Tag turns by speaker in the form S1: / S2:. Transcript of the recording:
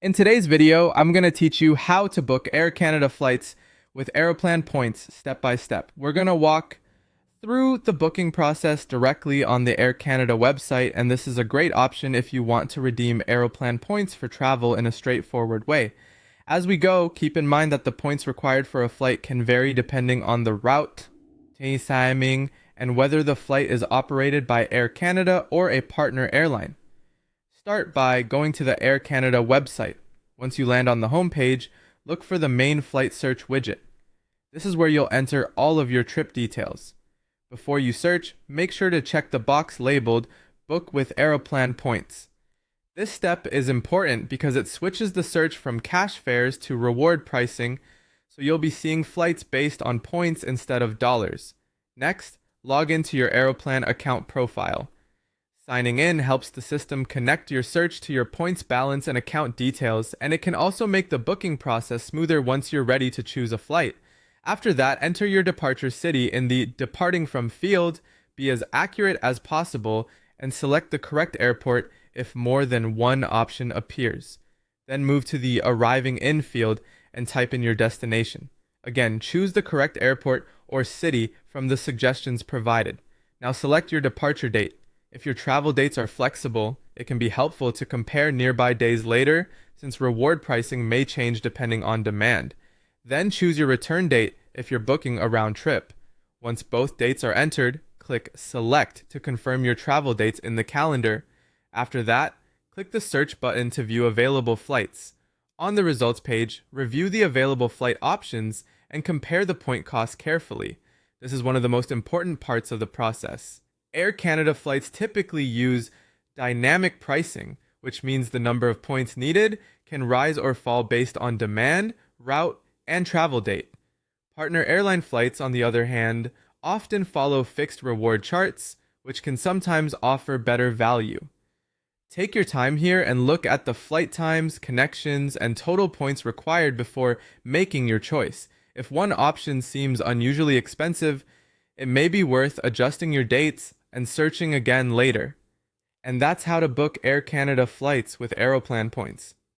S1: In today's video, I'm going to teach you how to book Air Canada flights with Aeroplan points step by step. We're going to walk through the booking process directly on the Air Canada website, and this is a great option if you want to redeem Aeroplan points for travel in a straightforward way. As we go, keep in mind that the points required for a flight can vary depending on the route, timing, and whether the flight is operated by Air Canada or a partner airline. Start by going to the Air Canada website. Once you land on the home page, look for the main flight search widget. This is where you'll enter all of your trip details. Before you search, make sure to check the box labeled Book with Aeroplan Points. This step is important because it switches the search from cash fares to reward pricing, so you'll be seeing flights based on points instead of dollars. Next, log into your Aeroplan account profile. Signing in helps the system connect your search to your points balance and account details, and it can also make the booking process smoother once you're ready to choose a flight. After that, enter your departure city in the Departing From field, be as accurate as possible, and select the correct airport if more than one option appears. Then move to the Arriving In field and type in your destination. Again, choose the correct airport or city from the suggestions provided. Now select your departure date. If your travel dates are flexible, it can be helpful to compare nearby days later, since reward pricing may change depending on demand. Then choose your return date if you're booking a round trip. Once both dates are entered, click Select to confirm your travel dates in the calendar. After that, click the search button to view available flights. On the results page, review the available flight options and compare the point cost carefully. This is one of the most important parts of the process. Air Canada flights typically use dynamic pricing, which means the number of points needed can rise or fall based on demand, route, and travel date. Partner airline flights, on the other hand, often follow fixed reward charts, which can sometimes offer better value. Take your time here and look at the flight times, connections, and total points required before making your choice. If one option seems unusually expensive, it may be worth adjusting your dates and searching again later. And that's how to book Air Canada flights with Aeroplan points.